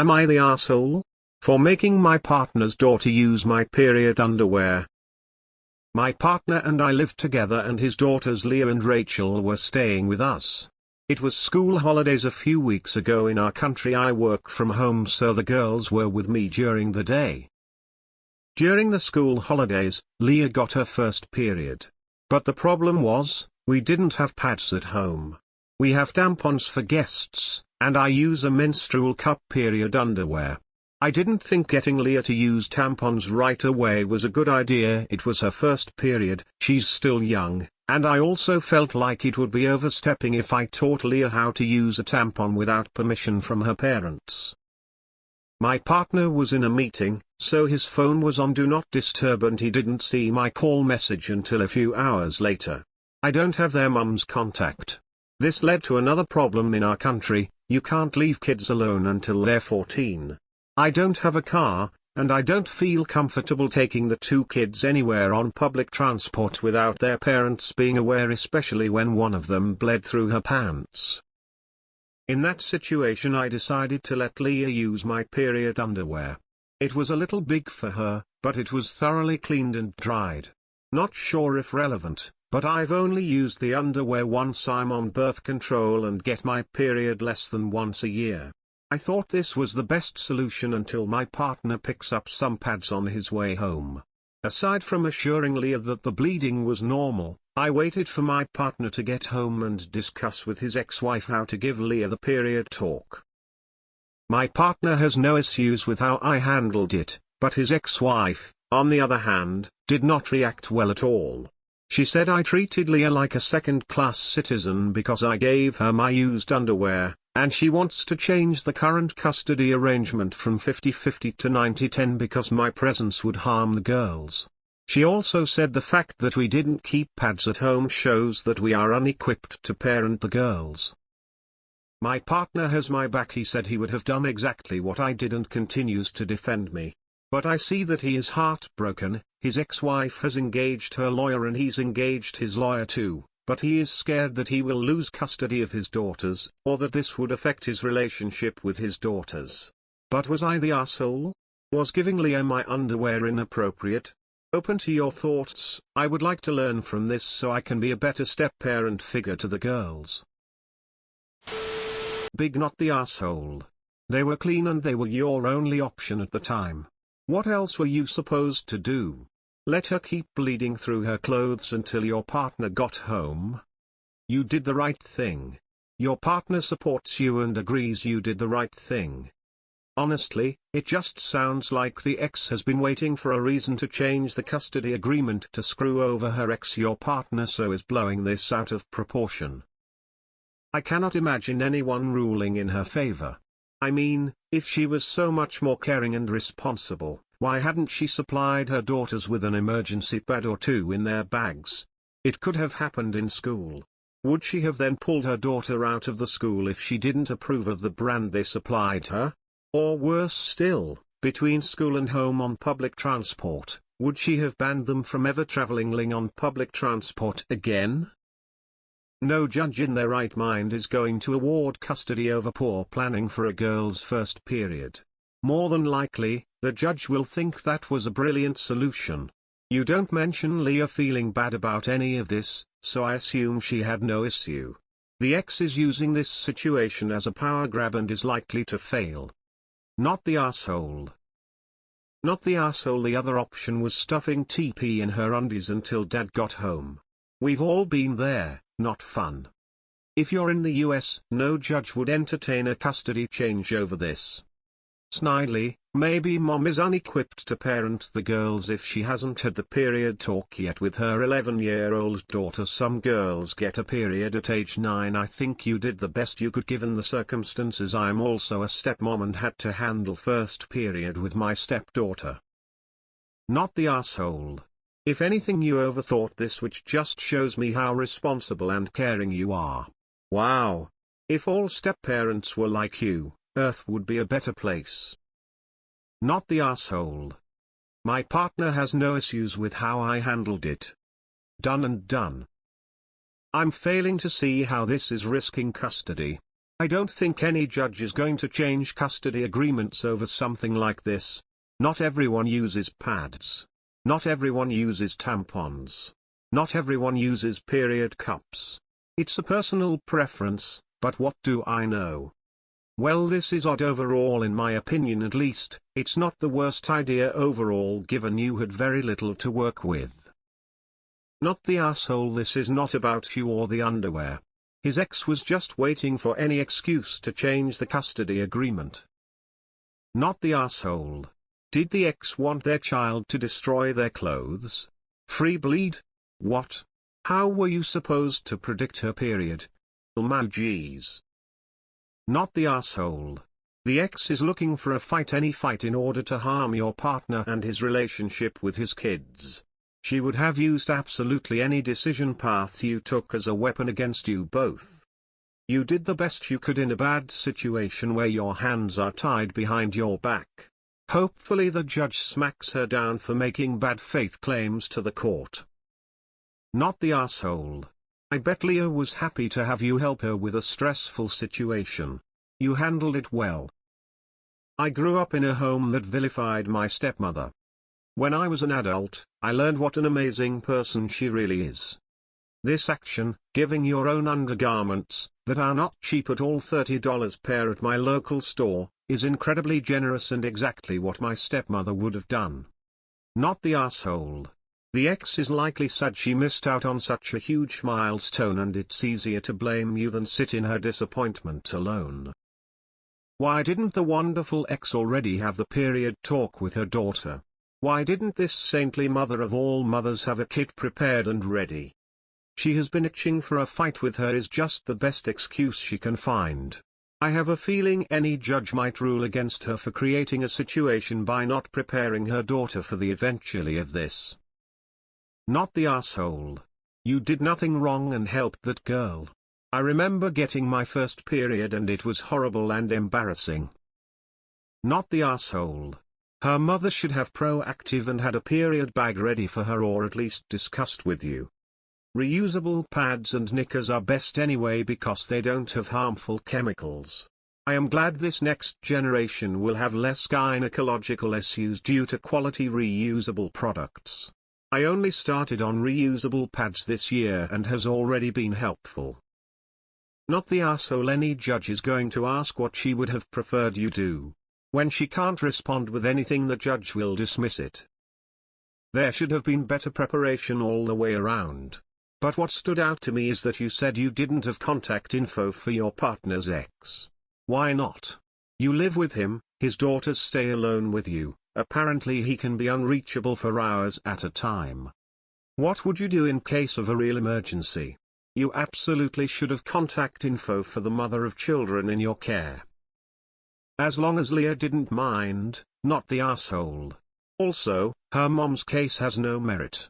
Am I the asshole? For making my partner's daughter use my period underwear. My partner and I lived together and his daughters Leah and Rachel were staying with us. It was school holidays a few weeks ago in our country. I work from home, so the girls were with me during the day. During the school holidays, Leah got her first period. But the problem was, we didn't have pads at home. We have tampons for guests, and I use a menstrual cup period underwear. I didn't think getting Leah to use tampons right away was a good idea. It was her first period, she's still young, and I also felt like it would be overstepping if I taught Leah how to use a tampon without permission from her parents. My partner was in a meeting, so his phone was on Do Not Disturb and he didn't see my call message until a few hours later. I don't have their mum's contact. This led to another problem in our country: you can't leave kids alone until they're 14. I don't have a car, and I don't feel comfortable taking the two kids anywhere on public transport without their parents being aware, especially when one of them bled through her pants. In that situation I decided to let Leah use my period underwear. It was a little big for her, but it was thoroughly cleaned and dried. Not sure if relevant, but I've only used the underwear once. I'm on birth control and get my period less than once a year. I thought this was the best solution until my partner picks up some pads on his way home. Aside from assuring Leah that the bleeding was normal, I waited for my partner to get home and discuss with his ex-wife how to give Leah the period talk. My partner has no issues with how I handled it, but his ex-wife, on the other hand, did not react well at all. She said I treated Leah like a second-class citizen because I gave her my used underwear, and she wants to change the current custody arrangement from 50-50 to 90-10 because my presence would harm the girls. She also said the fact that we didn't keep pads at home shows that we are unequipped to parent the girls. My partner has my back. He said he would have done exactly what I did and continues to defend me. But I see that he is heartbroken. His ex-wife has engaged her lawyer and he's engaged his lawyer too. But he is scared that he will lose custody of his daughters, or that this would affect his relationship with his daughters. But was I the asshole? Was giving Leah my underwear inappropriate? Open to your thoughts. I would like to learn from this so I can be a better step-parent figure to the girls. Big not the asshole. They were clean and they were your only option at the time. What else were you supposed to do? Let her keep bleeding through her clothes until your partner got home? You did the right thing. Your partner supports you and agrees you did the right thing. Honestly, it just sounds like the ex has been waiting for a reason to change the custody agreement to screw over her ex. Your partner so is blowing this out of proportion. I cannot imagine anyone ruling in her favor. I mean, if she was so much more caring and responsible, why hadn't she supplied her daughters with an emergency pad or two in their bags? It could have happened in school. Would she have then pulled her daughter out of the school if she didn't approve of the brand they supplied her? Or worse still, between school and home on public transport, would she have banned them from ever traveling on public transport again? No judge in their right mind is going to award custody over poor planning for a girl's first period. More than likely, the judge will think that was a brilliant solution. You don't mention Leah feeling bad about any of this, so I assume she had no issue. The ex is using this situation as a power grab and is likely to fail. Not the asshole. Not the asshole. The other option was stuffing TP in her undies until dad got home. We've all been there. Not fun. If you're in the US, no judge would entertain a custody change over this. Snidely, maybe mom is unequipped to parent the girls if she hasn't had the period talk yet with her 11-year-old daughter. Some girls get a period at age 9. I think you did the best you could given the circumstances. I'm also a stepmom and had to handle first period with my stepdaughter. Not the asshole. If anything, you overthought this, which just shows me how responsible and caring you are. Wow. If all step-parents were like you, Earth would be a better place. Not the asshole. My partner has no issues with how I handled it. Done and done. I'm failing to see how this is risking custody. I don't think any judge is going to change custody agreements over something like this. Not everyone uses pads. Not everyone uses tampons. Not everyone uses period cups. It's a personal preference, but what do I know? Well, this is odd overall in my opinion at least. It's not the worst idea overall given you had very little to work with. Not the asshole. This is not about you or the underwear. His ex was just waiting for any excuse to change the custody agreement. Not the asshole. Did the ex want their child to destroy their clothes? Free bleed? What? How were you supposed to predict her period? Emojis. Not the asshole. The ex is looking for a fight, any fight, in order to harm your partner and his relationship with his kids. She would have used absolutely any decision path you took as a weapon against you both. You did the best you could in a bad situation where your hands are tied behind your back. Hopefully the judge smacks her down for making bad faith claims to the court. Not the asshole. I bet Leah was happy to have you help her with a stressful situation. You handled it well. I grew up in a home that vilified my stepmother. When I was an adult, I learned what an amazing person she really is. This action, giving your own undergarments, that are not cheap at all, $30 pair at my local store, is incredibly generous and exactly what my stepmother would have done. Not the asshole. The ex is likely sad she missed out on such a huge milestone, and it's easier to blame you than sit in her disappointment alone. Why didn't the wonderful ex already have the period talk with her daughter? Why didn't this saintly mother of all mothers have a kit prepared and ready? She has been itching for a fight with her is just the best excuse she can find. I have a feeling any judge might rule against her for creating a situation by not preparing her daughter for the eventuality of this. Not the asshole. You did nothing wrong and helped that girl. I remember getting my first period and it was horrible and embarrassing. Not the asshole. Her mother should have proactive and had a period bag ready for her, or at least discussed with you. Reusable pads and knickers are best anyway because they don't have harmful chemicals. I am glad this next generation will have less gynecological issues due to quality reusable products. I only started on reusable pads this year and has already been helpful. Not the asshole. Any judge is going to ask what she would have preferred you do. When she can't respond with anything, the judge will dismiss it. There should have been better preparation all the way around. But what stood out to me is that you said you didn't have contact info for your partner's ex. Why not? You live with him, his daughters stay alone with you. Apparently he can be unreachable for hours at a time. What would you do in case of a real emergency? You absolutely should have contact info for the mother of children in your care. As long as Leah didn't mind, not the asshole. Also, her mom's case has no merit.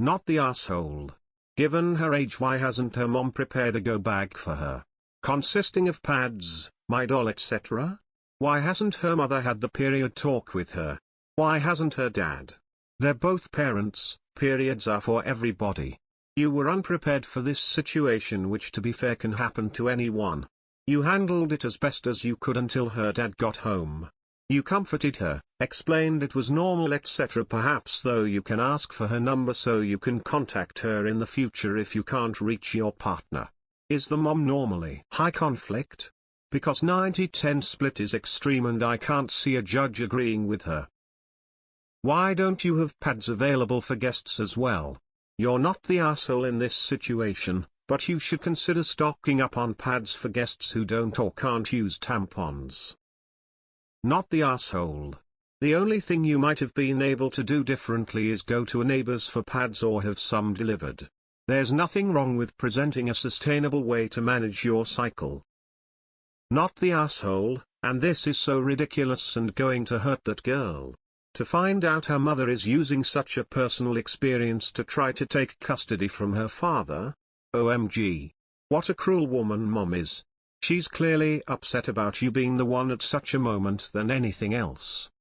Not the asshole. Given her age, why hasn't her mom prepared a go bag for her? Consisting of pads, my doll, etc.? Why hasn't her mother had the period talk with her? Why hasn't her dad? They're both parents, periods are for everybody. You were unprepared for this situation, which to be fair can happen to anyone. You handled it as best as you could until her dad got home. You comforted her, explained it was normal, etc. Perhaps though you can ask for her number so you can contact her in the future if you can't reach your partner. Is the mom normally high conflict? Because 90-10 split is extreme and I can't see a judge agreeing with her. Why don't you have pads available for guests as well? You're not the asshole in this situation, but you should consider stocking up on pads for guests who don't or can't use tampons. Not the asshole. The only thing you might have been able to do differently is go to a neighbor's for pads or have some delivered. There's nothing wrong with presenting a sustainable way to manage your cycle. Not the asshole, and this is so ridiculous and going to hurt that girl. To find out her mother is using such a personal experience to try to take custody from her father? OMG. What a cruel woman mom is. She's clearly upset about you being the one at such a moment than anything else.